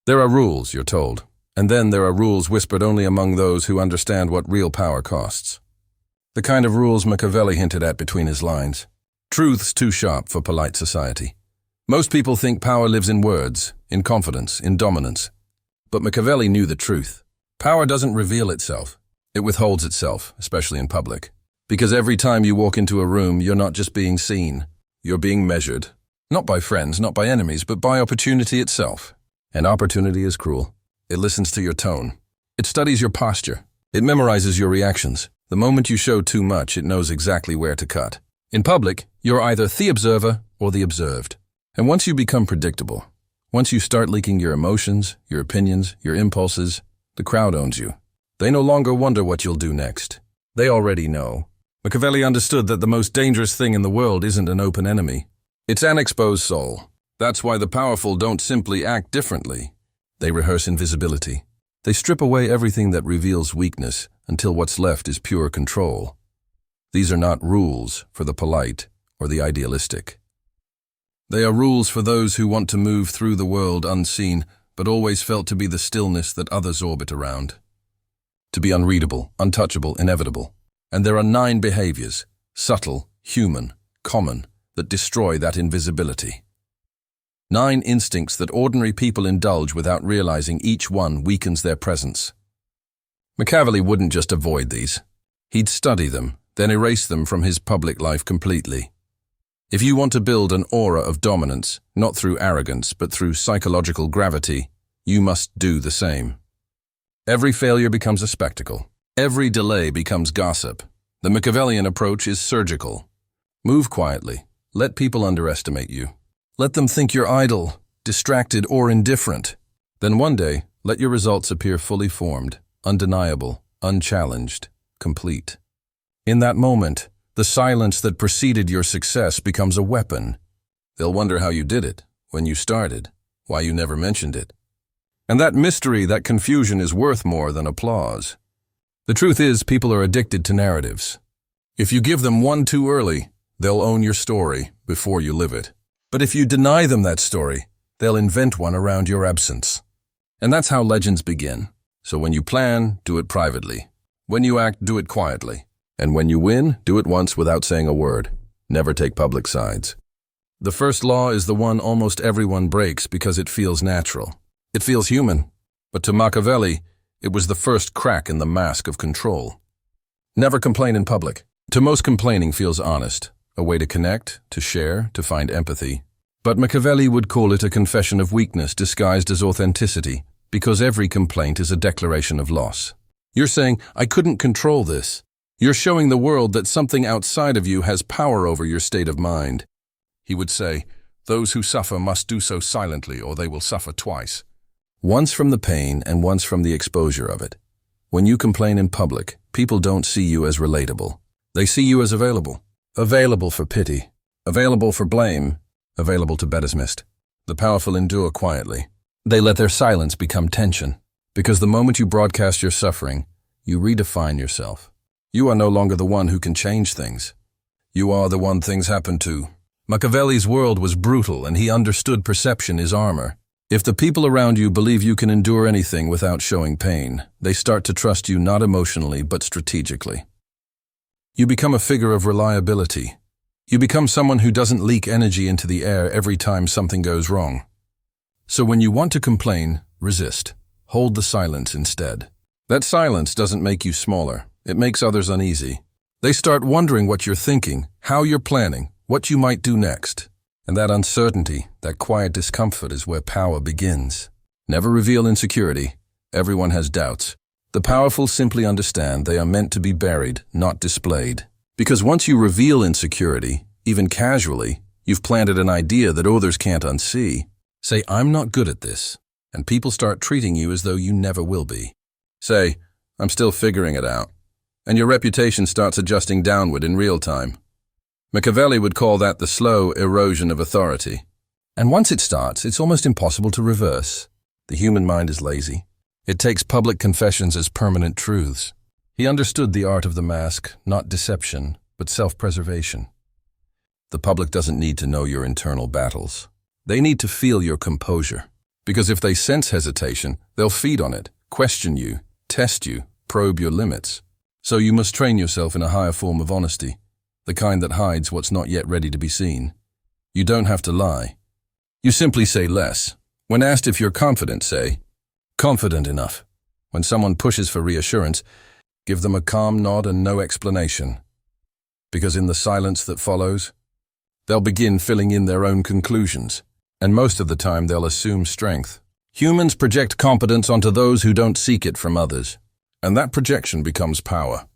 There are rules, you're told, and then there are rules whispered only among those who understand what real power costs. The kind of rules Machiavelli hinted at between his lines. Truths too sharp for polite society. Most people think power lives in words, in confidence, in dominance. But Machiavelli knew the truth. Power doesn't reveal itself. It withholds itself, especially in public. Because every time you walk into a room, you're not just being seen. You're being measured. Not by friends, not by enemies, but by opportunity itself. And opportunity is cruel. It listens to your tone. It studies your posture. It memorizes your reactions. The moment you show too much, it knows exactly where to cut. In public, you're either the observer or the observed. And once you become predictable, once you start leaking your emotions, your opinions, your impulses, the crowd owns you. They no longer wonder what you'll do next. They already know. Machiavelli understood that the most dangerous thing in the world isn't an open enemy. It's an exposed soul. That's why the powerful don't simply act differently. They rehearse invisibility. They strip away everything that reveals weakness until what's left is pure control. These are not rules for the polite or the idealistic. They are rules for those who want to move through the world unseen, but always felt to be the stillness that others orbit around. To be unreadable, untouchable, inevitable. And there are 9 behaviors, subtle, human, common, that destroy that invisibility. 9 instincts that ordinary people indulge without realizing each one weakens their presence. Machiavelli wouldn't just avoid these. He'd study them, then erase them from his public life completely. If you want to build an aura of dominance, not through arrogance but through psychological gravity, you must do the same. Every failure becomes a spectacle. Every delay becomes gossip. The Machiavellian approach is surgical. Move quietly. Let people underestimate you. Let them think you're idle, distracted, or indifferent. Then one day, let your results appear fully formed, undeniable, unchallenged, complete. In that moment, the silence that preceded your success becomes a weapon. They'll wonder how you did it, when you started, why you never mentioned it. And that mystery, that confusion is worth more than applause. The truth is, people are addicted to narratives. If you give them one too early, they'll own your story before you live it. But if you deny them that story, they'll invent one around your absence. And that's how legends begin. So when you plan, do it privately. When you act, do it quietly. And when you win, do it once without saying a word. Never take public sides. The first law is the one almost everyone breaks because it feels natural. It feels human. But to Machiavelli, it was the first crack in the mask of control. Never complain in public. To most, complaining feels honest, a way to connect, to share, to find empathy. But Machiavelli would call it a confession of weakness disguised as authenticity, because every complaint is a declaration of loss. You're saying, I couldn't control this. You're showing the world that something outside of you has power over your state of mind. He would say, those who suffer must do so silently or they will suffer twice. Once from the pain and once from the exposure of it. When you complain in public, people don't see you as relatable. They see you as available. Available for pity. Available for blame. Available to be dismissed. The powerful endure quietly. They let their silence become tension. Because the moment you broadcast your suffering, you redefine yourself. You are no longer the one who can change things. You are the one things happen to. Machiavelli's world was brutal and he understood perception is armor. If the people around you believe you can endure anything without showing pain, they start to trust you not emotionally but strategically. You become a figure of reliability. You become someone who doesn't leak energy into the air every time something goes wrong. So when you want to complain, resist. Hold the silence instead. That silence doesn't make you smaller. It makes others uneasy. They start wondering what you're thinking, how you're planning, what you might do next. And that uncertainty, that quiet discomfort is where power begins. Never reveal insecurity. Everyone has doubts. The powerful simply understand they are meant to be buried, not displayed. Because once you reveal insecurity, even casually, you've planted an idea that others can't unsee. Say, I'm not good at this, and people start treating you as though you never will be. Say, I'm still figuring it out, and your reputation starts adjusting downward in real time. Machiavelli would call that the slow erosion of authority. And once it starts, it's almost impossible to reverse. The human mind is lazy. It takes public confessions as permanent truths. He understood the art of the mask, not deception, but self-preservation. The public doesn't need to know your internal battles. They need to feel your composure. Because if they sense hesitation, they'll feed on it, question you, test you, probe your limits. So you must train yourself in a higher form of honesty, the kind that hides what's not yet ready to be seen. You don't have to lie. You simply say less. When asked if you're confident, say, confident enough. When someone pushes for reassurance, give them a calm nod and no explanation. Because in the silence that follows, they'll begin filling in their own conclusions, and most of the time they'll assume strength. Humans project competence onto those who don't seek it from others, and that projection becomes power.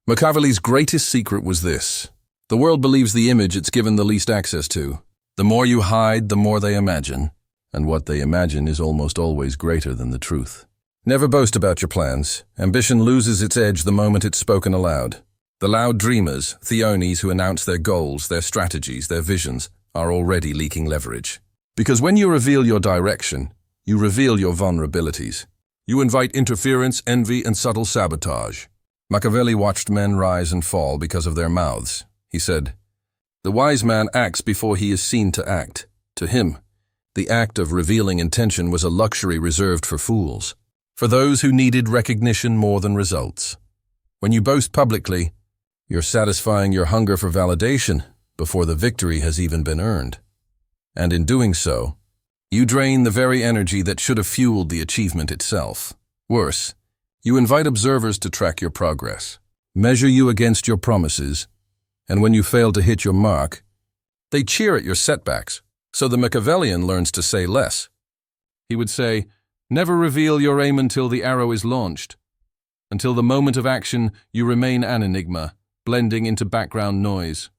Machiavelli's greatest secret was this: the world believes the image it's given the least access to. The more you hide, the more they imagine, and what they imagine is almost always greater than the truth. Never boast about your plans. Ambition loses its edge the moment it's spoken aloud. The loud dreamers, theones who announce their goals, their strategies, their visions, are already leaking leverage. Because when you reveal your direction, you reveal your vulnerabilities. You invite interference, envy, and subtle sabotage. Machiavelli watched men rise and fall because of their mouths. He said, "The wise man acts before he is seen to act." To him, the act of revealing intention was a luxury reserved for fools, for those who needed recognition more than results. When you boast publicly, you're satisfying your hunger for validation before the victory has even been earned. And in doing so, you drain the very energy that should have fueled the achievement itself. Worse, you invite observers to track your progress, measure you against your promises, and when you fail to hit your mark, they cheer at your setbacks. So the Machiavellian learns to say less. He would say, never reveal your aim until the arrow is launched. Until the moment of action, you remain an enigma, blending into background noise.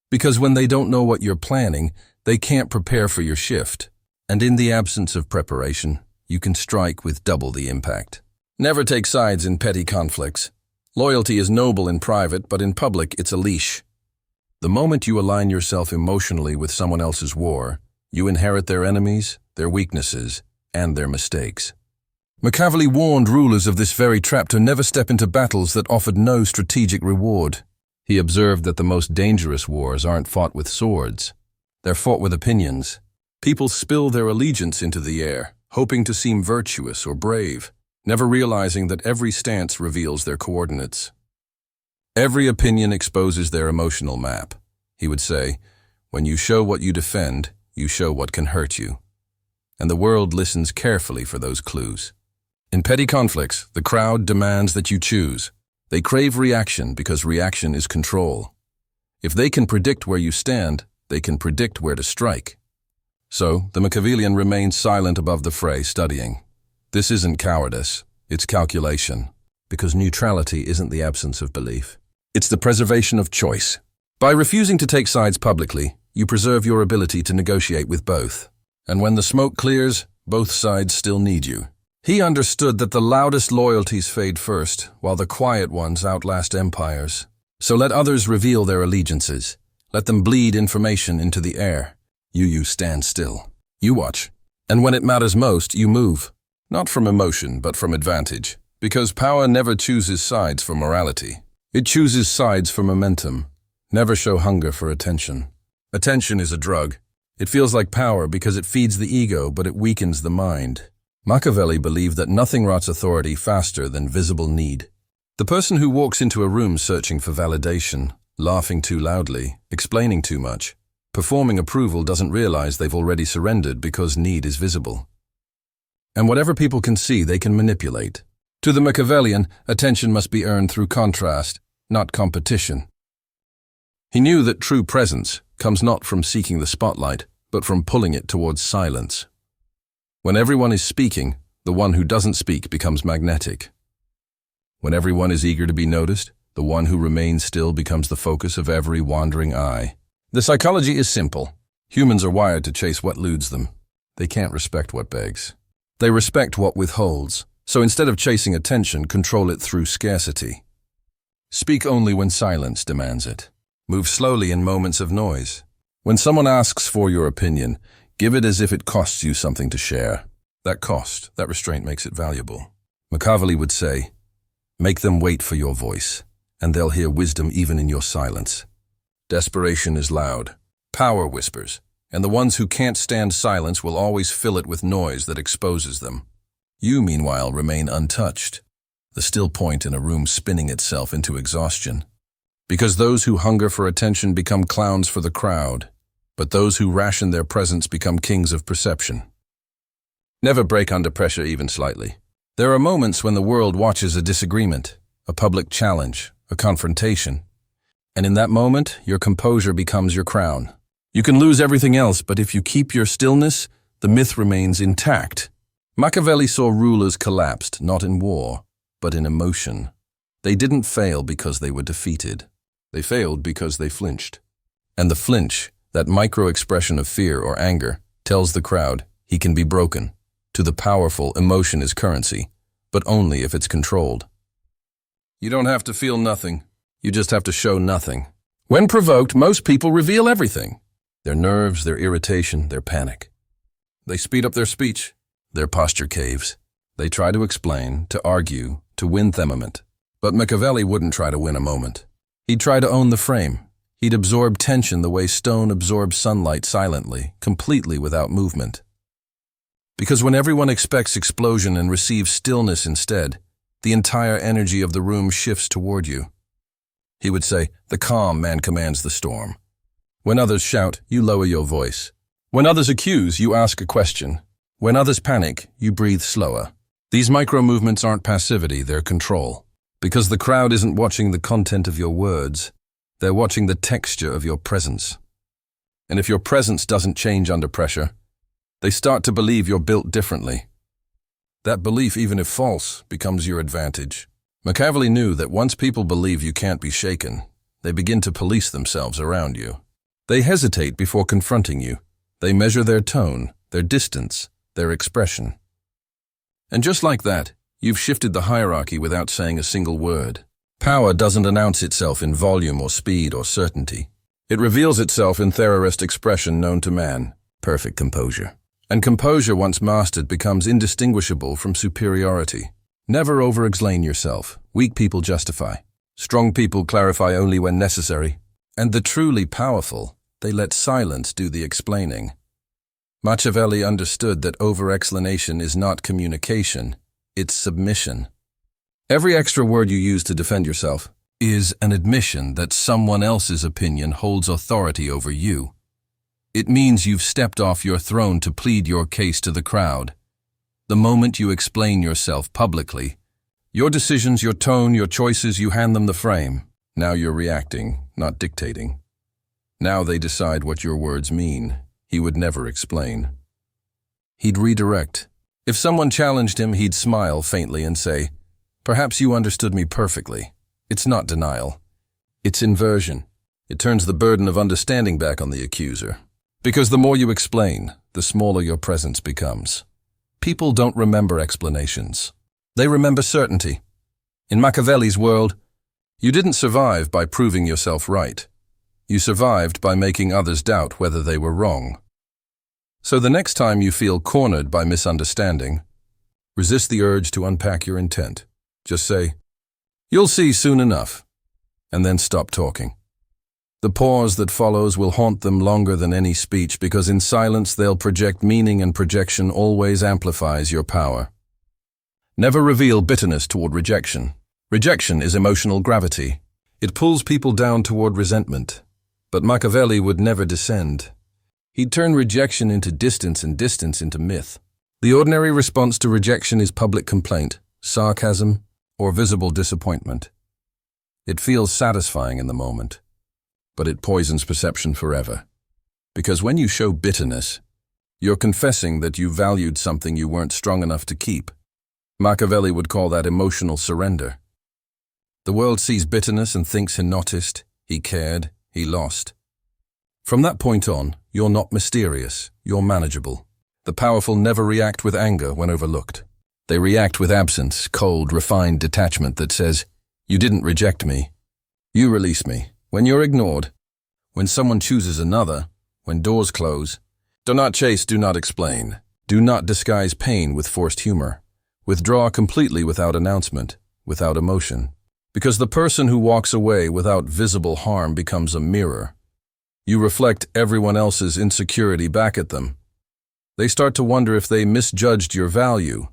Because when they don't know what you're planning, they can't prepare for your shift. And in the absence of preparation, you can strike with double the impact. Never take sides in petty conflicts. Loyalty is noble in private, but in public it's a leash. The moment you align yourself emotionally with someone else's war, you inherit their enemies, their weaknesses, and their mistakes. Machiavelli warned rulers of this very trap to never step into battles that offered no strategic reward. He observed that the most dangerous wars aren't fought with swords. They're fought with opinions. People spill their allegiance into the air, hoping to seem virtuous or brave, never realizing that every stance reveals their coordinates. Every opinion exposes their emotional map. He would say, when you show what you defend, you show what can hurt you. And the world listens carefully for those clues. In petty conflicts, the crowd demands that you choose. They crave reaction because reaction is control. If they can predict where you stand, they can predict where to strike. So, the Machiavellian remains silent above the fray, studying. This isn't cowardice, it's calculation, because neutrality isn't the absence of belief. It's the preservation of choice. By refusing to take sides publicly, you preserve your ability to negotiate with both. And when the smoke clears, both sides still need you. He understood that the loudest loyalties fade first, while the quiet ones outlast empires. So let others reveal their allegiances. Let them bleed information into the air. You stand still. You watch. And when it matters most, you move. Not from emotion, but from advantage. Because power never chooses sides for morality. It chooses sides for momentum. Never show hunger for attention. Attention is a drug. It feels like power because it feeds the ego, but it weakens the mind. Machiavelli believed that nothing rots authority faster than visible need. The person who walks into a room searching for validation, laughing too loudly, explaining too much, performing approval doesn't realize they've already surrendered because need is visible. And whatever people can see, they can manipulate. To the Machiavellian, attention must be earned through contrast, not competition. He knew that true presence comes not from seeking the spotlight, but from pulling it towards silence. When everyone is speaking, the one who doesn't speak becomes magnetic. When everyone is eager to be noticed, the one who remains still becomes the focus of every wandering eye. The psychology is simple. Humans are wired to chase what eludes them. They can't respect what begs. They respect what withholds. So instead of chasing attention, control it through scarcity. Speak only when silence demands it. Move slowly in moments of noise. When someone asks for your opinion, give it as if it costs you something to share. That cost, that restraint makes it valuable. Machiavelli would say, make them wait for your voice, and they'll hear wisdom even in your silence. Desperation is loud. Power whispers. and the ones who can't stand silence will always fill it with noise that exposes them. You, meanwhile, remain untouched, the still point in a room spinning itself into exhaustion. Because those who hunger for attention become clowns for the crowd, but those who ration their presence become kings of perception. Never break under pressure even slightly. There are moments when the world watches a disagreement, a public challenge, a confrontation. And in that moment, your composure becomes your crown. You can lose everything else, but if you keep your stillness, the myth remains intact. Machiavelli saw rulers collapsed, not in war, but in emotion. They didn't fail because they were defeated. They failed because they flinched. And the flinch, that micro-expression of fear or anger, tells the crowd he can be broken. To the powerful, emotion is currency, but only if it's controlled. You don't have to feel nothing. You just have to show nothing. When provoked, most people reveal everything. Their nerves, their irritation, their panic. They speed up their speech. Their posture caves. They try to explain, to argue, to win themament. But Machiavelli wouldn't try to win a moment. He'd try to own the frame. He'd absorb tension the way stone absorbs sunlight silently, completely without movement. Because when everyone expects explosion and receives stillness instead, the entire energy of the room shifts toward you. He would say, "The calm man commands the storm." When others shout, you lower your voice. When others accuse, you ask a question. When others panic, you breathe slower. These micro-movements aren't passivity, they're control. Because the crowd isn't watching the content of your words, they're watching the texture of your presence. And if your presence doesn't change under pressure, they start to believe you're built differently. That belief, even if false, becomes your advantage. Machiavelli knew that once people believe you can't be shaken, they begin to police themselves around you. They hesitate before confronting you. They measure their tone, their distance, their expression. And just like that, you've shifted the hierarchy without saying a single word. Power doesn't announce itself in volume or speed or certainty. It reveals itself in theorist expression known to man, perfect composure. And composure, once mastered, becomes indistinguishable from superiority. Never overexplain yourself. Weak people justify. Strong people clarify only when necessary. And the truly powerful, they let silence do the explaining. Machiavelli understood that overexplanation is not communication, it's submission. Every extra word you use to defend yourself is an admission that someone else's opinion holds authority over you. It means you've stepped off your throne to plead your case to the crowd. The moment you explain yourself publicly, your decisions, your tone, your choices, you hand them the frame. Now you're reacting, not dictating. Now they decide what your words mean. He would never explain. He'd redirect. If someone challenged him, he'd smile faintly and say, "Perhaps you understood me perfectly." It's not denial. It's inversion. It turns the burden of understanding back on the accuser. Because the more you explain, the smaller your presence becomes. People don't remember explanations. They remember certainty. In Machiavelli's world, you didn't survive by proving yourself right. You survived by making others doubt whether they were wrong. So the next time you feel cornered by misunderstanding, resist the urge to unpack your intent. Just say, "You'll see soon enough," and then stop talking. The pause that follows will haunt them longer than any speech, because in silence they'll project meaning, and projection always amplifies your power. Never reveal bitterness toward rejection. Rejection is emotional gravity. It pulls people down toward resentment. But Machiavelli would never descend. He'd turn rejection into distance and distance into myth. The ordinary response to rejection is public complaint, sarcasm, or visible disappointment. It feels satisfying in the moment, but it poisons perception forever. Because when you show bitterness, you're confessing that you valued something you weren't strong enough to keep. Machiavelli would call that emotional surrender. The world sees bitterness and thinks he noticed, he cared, he lost. From that point on, you're not mysterious, you're manageable. The powerful never react with anger when overlooked. They react with absence, cold, refined detachment that says, "You didn't reject me. You release me." When you're ignored, when someone chooses another, when doors close, do not chase, do not explain. Do not disguise pain with forced humor. Withdraw completely without announcement, without emotion. Because the person who walks away without visible harm becomes a mirror. You reflect everyone else's insecurity back at them. They start to wonder if they misjudged your value,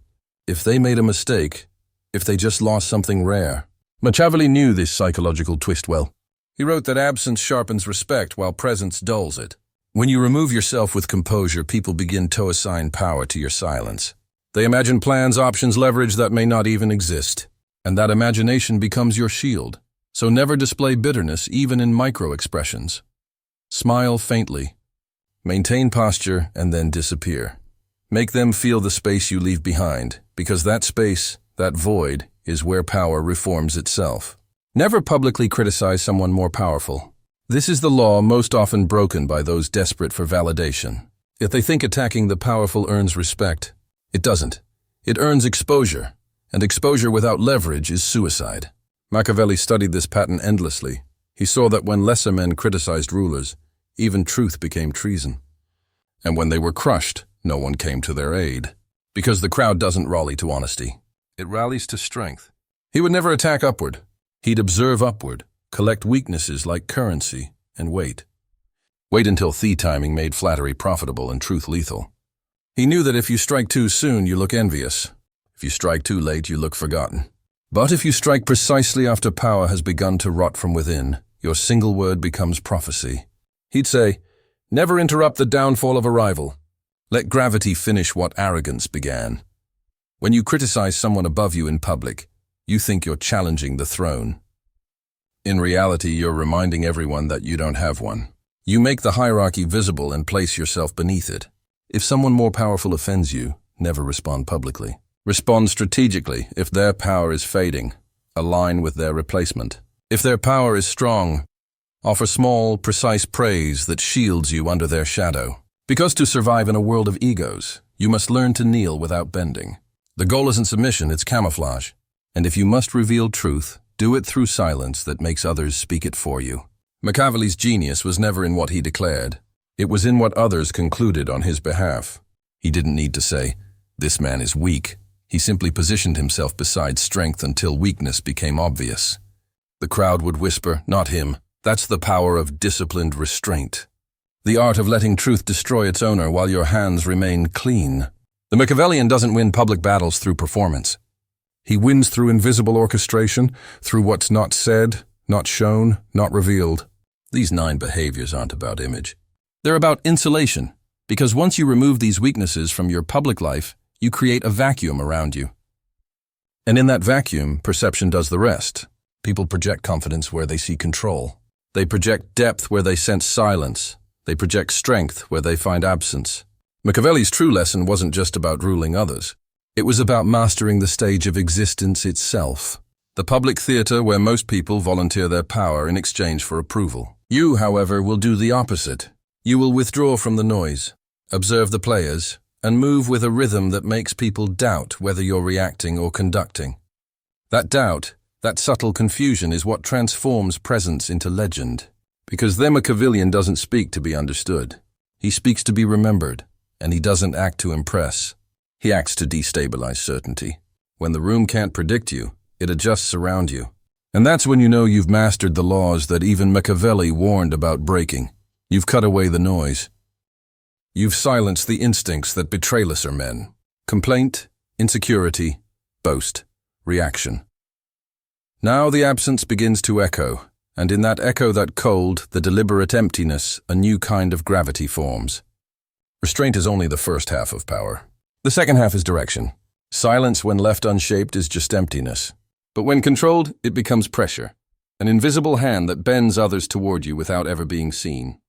if they made a mistake, if they just lost something rare. Machiavelli knew this psychological twist well. He wrote that absence sharpens respect while presence dulls it. When you remove yourself with composure, people begin to assign power to your silence. They imagine plans, options, leverage that may not even exist. And that imagination becomes your shield. So never display bitterness, even in micro-expressions. Smile faintly. Maintain posture and then disappear. Make them feel the space you leave behind, because that space, that void, is where power reforms itself. Never publicly criticize someone more powerful. This is the law most often broken by those desperate for validation. If they think attacking the powerful earns respect, it doesn't. It earns exposure, and exposure without leverage is suicide. Machiavelli studied this pattern endlessly. He saw that when lesser men criticized rulers, even truth became treason. And when they were crushed, no one came to their aid. Because the crowd doesn't rally to honesty. It rallies to strength. He would never attack upward. He'd observe upward, collect weaknesses like currency, and wait. Wait until timing made flattery profitable and truth lethal. He knew that if you strike too soon, you look envious. If you strike too late, you look forgotten. But if you strike precisely after power has begun to rot from within, your single word becomes prophecy. He'd say, never interrupt the downfall of a rival. Let gravity finish what arrogance began. When you criticize someone above you in public, you think you're challenging the throne. In reality, you're reminding everyone that you don't have one. You make the hierarchy visible and place yourself beneath it. If someone more powerful offends you, never respond publicly. Respond strategically. If their power is fading, align with their replacement. If their power is strong, offer small, precise praise that shields you under their shadow. Because to survive in a world of egos, you must learn to kneel without bending. The goal isn't submission, it's camouflage. And if you must reveal truth, do it through silence that makes others speak it for you. Machiavelli's genius was never in what he declared. It was in what others concluded on his behalf. He didn't need to say, this man is weak. He simply positioned himself beside strength until weakness became obvious. The crowd would whisper, not him. That's the power of disciplined restraint. The art of letting truth destroy its owner while your hands remain clean. The Machiavellian doesn't win public battles through performance. He wins through invisible orchestration, through what's not said, not shown, not revealed. These 9 behaviors aren't about image. They're about insulation, because once you remove these weaknesses from your public life, you create a vacuum around you. And in that vacuum, perception does the rest. People project confidence where they see control. They project depth where they sense silence. They project strength where they find absence. Machiavelli's true lesson wasn't just about ruling others. It was about mastering the stage of existence itself, the public theater where most people volunteer their power in exchange for approval. You, however, will do the opposite. You will withdraw from the noise, observe the players, and move with a rhythm that makes people doubt whether you're reacting or conducting. That doubt, that subtle confusion is what transforms presence into legend. Because the Machiavellian doesn't speak to be understood. He speaks to be remembered, and he doesn't act to impress. He acts to destabilize certainty. When the room can't predict you, it adjusts around you. And that's when you know you've mastered the laws that even Machiavelli warned about breaking. You've cut away the noise. You've silenced the instincts that betray lesser men. Complaint, insecurity, boast, reaction. Now the absence begins to echo, and in that echo, that cold, the deliberate emptiness, a new kind of gravity forms. Restraint is only the first half of power. The second half is direction. Silence, when left unshaped, is just emptiness. But when controlled, it becomes pressure, an invisible hand that bends others toward you without ever being seen.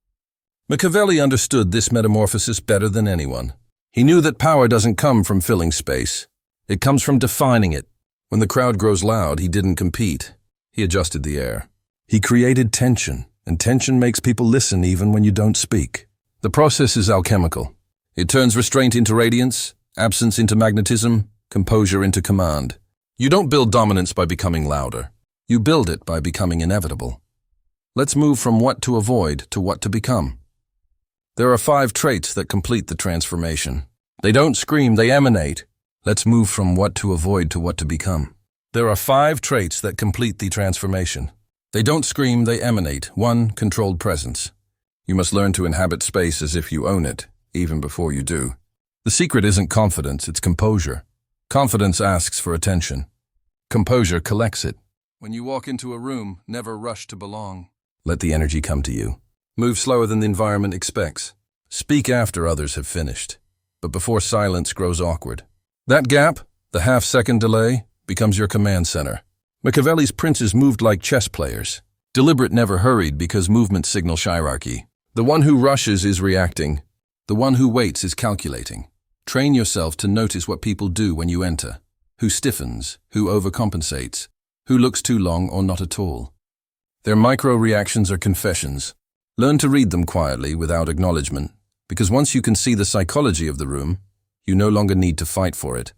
Machiavelli understood this metamorphosis better than anyone. He knew that power doesn't come from filling space. It comes from defining it. When the crowd grows loud, he didn't compete. He adjusted the air. He created tension, and tension makes people listen even when you don't speak. The process is alchemical. It turns restraint into radiance, absence into magnetism, composure into command. You don't build dominance by becoming louder. You build it by becoming inevitable. Let's move from what to avoid to what to become. There are 5 traits that complete the transformation. They don't scream, they emanate. Let's move from what to avoid to what to become. There are 5 traits that complete the transformation. They don't scream, they emanate. 1. Controlled presence. You must learn to inhabit space as if you own it, even before you do. The secret isn't confidence, it's composure. Confidence asks for attention. Composure collects it. When you walk into a room, never rush to belong. Let the energy come to you. Move slower than the environment expects. Speak after others have finished, but before silence grows awkward. That gap, the half-second delay, becomes your command center. Machiavelli's princes moved like chess players. Deliberate never hurried because movement signals hierarchy. The one who rushes is reacting. The one who waits is calculating. Train yourself to notice what people do when you enter. Who stiffens, who overcompensates, who looks too long or not at all. Their micro-reactions are confessions. Learn to read them quietly without acknowledgement, because once you can see the psychology of the room, you no longer need to fight for it.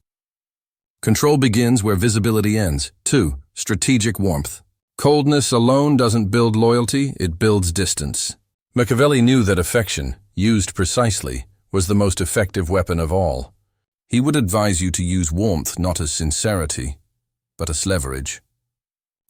Control begins where visibility ends. 2. Strategic warmth. Coldness alone doesn't build loyalty, it builds distance. Machiavelli knew that affection, used precisely, was the most effective weapon of all. He would advise you to use warmth not as sincerity, but as leverage.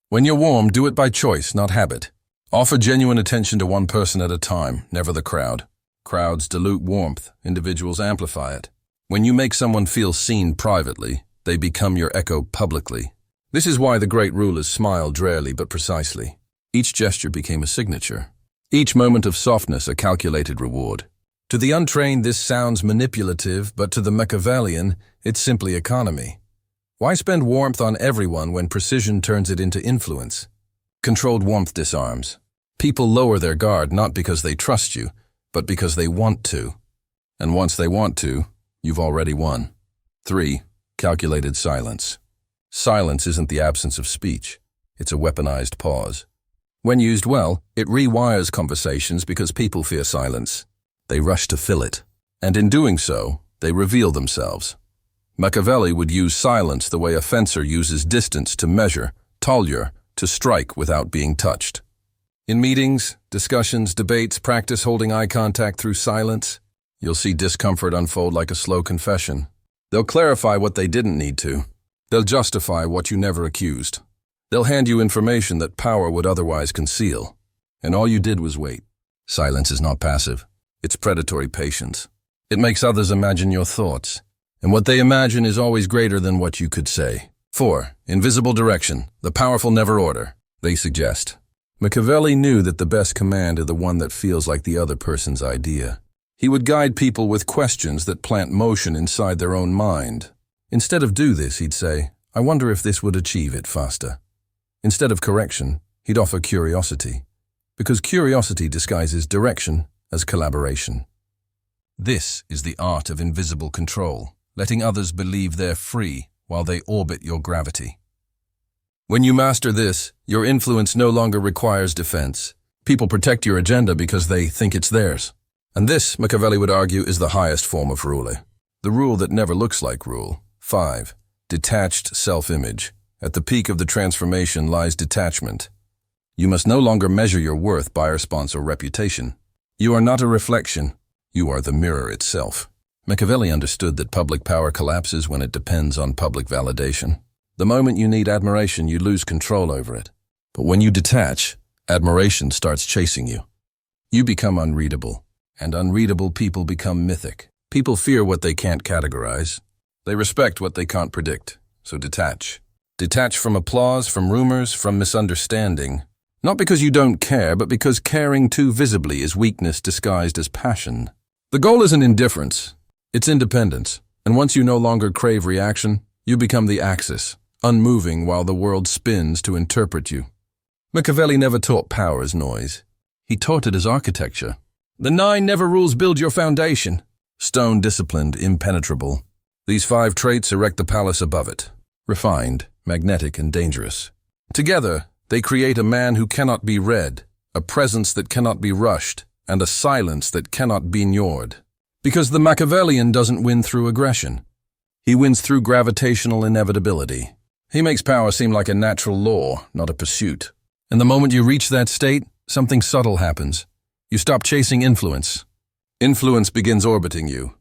When you're warm, do it by choice, not habit. Offer genuine attention to one person at a time, never the crowd. Crowds dilute warmth, individuals amplify it. When you make someone feel seen privately, they become your echo publicly. This is why the great rulers smiled rarely but precisely. Each gesture became a signature. Each moment of softness a calculated reward. To the untrained, this sounds manipulative, but to the Machiavellian, it's simply economy. Why spend warmth on everyone when precision turns it into influence? Controlled warmth disarms. People lower their guard not because they trust you, but because they want to. And once they want to, you've already won. 3. Calculated silence. Silence isn't the absence of speech. It's a weaponized pause. When used well, it rewires conversations because people fear silence. They rush to fill it. And in doing so, they reveal themselves. Machiavelli would use silence the way a fencer uses distance to measure, tollure, to strike without being touched. In meetings, discussions, debates, practice holding eye contact through silence. You'll see discomfort unfold like a slow confession. They'll clarify what they didn't need to. They'll justify what you never accused. They'll hand you information that power would otherwise conceal. And all you did was wait. Silence is not passive. It's predatory patience. It makes others imagine your thoughts. And what they imagine is always greater than what you could say. 4. Invisible direction. The powerful never order. They suggest. Machiavelli knew that the best command is the one that feels like the other person's idea. He would guide people with questions that plant motion inside their own mind. Instead of do this, he'd say, I wonder if this would achieve it faster. Instead of correction, he'd offer curiosity, because curiosity disguises direction as collaboration. This is the art of invisible control, letting others believe they're free while they orbit your gravity. When you master this, your influence no longer requires defense. People protect your agenda because they think it's theirs. And this, Machiavelli would argue, is the highest form of ruling. The rule that never looks like rule. 5. Detached self-image. At the peak of the transformation lies detachment. You must no longer measure your worth by response or reputation. You are not a reflection. You are the mirror itself. Machiavelli understood that public power collapses when it depends on public validation. The moment you need admiration, you lose control over it. But when you detach, admiration starts chasing you. You become unreadable, and unreadable people become mythic. People fear what they can't categorize. They respect what they can't predict, so detach. Detach from applause, from rumors, from misunderstanding. Not because you don't care, but because caring too visibly is weakness disguised as passion. The goal isn't indifference, it's independence. And once you no longer crave reaction, you become the axis, unmoving while the world spins to interpret you. Machiavelli never taught power as noise. He taught it as architecture. The 9 never rules build your foundation. Stone disciplined, impenetrable. These 5 traits erect the palace above it. Refined, magnetic, and dangerous. Together, they create a man who cannot be read, a presence that cannot be rushed, and a silence that cannot be ignored. Because the Machiavellian doesn't win through aggression. He wins through gravitational inevitability. He makes power seem like a natural law, not a pursuit. And the moment you reach that state, something subtle happens. You stop chasing influence. Influence begins orbiting you.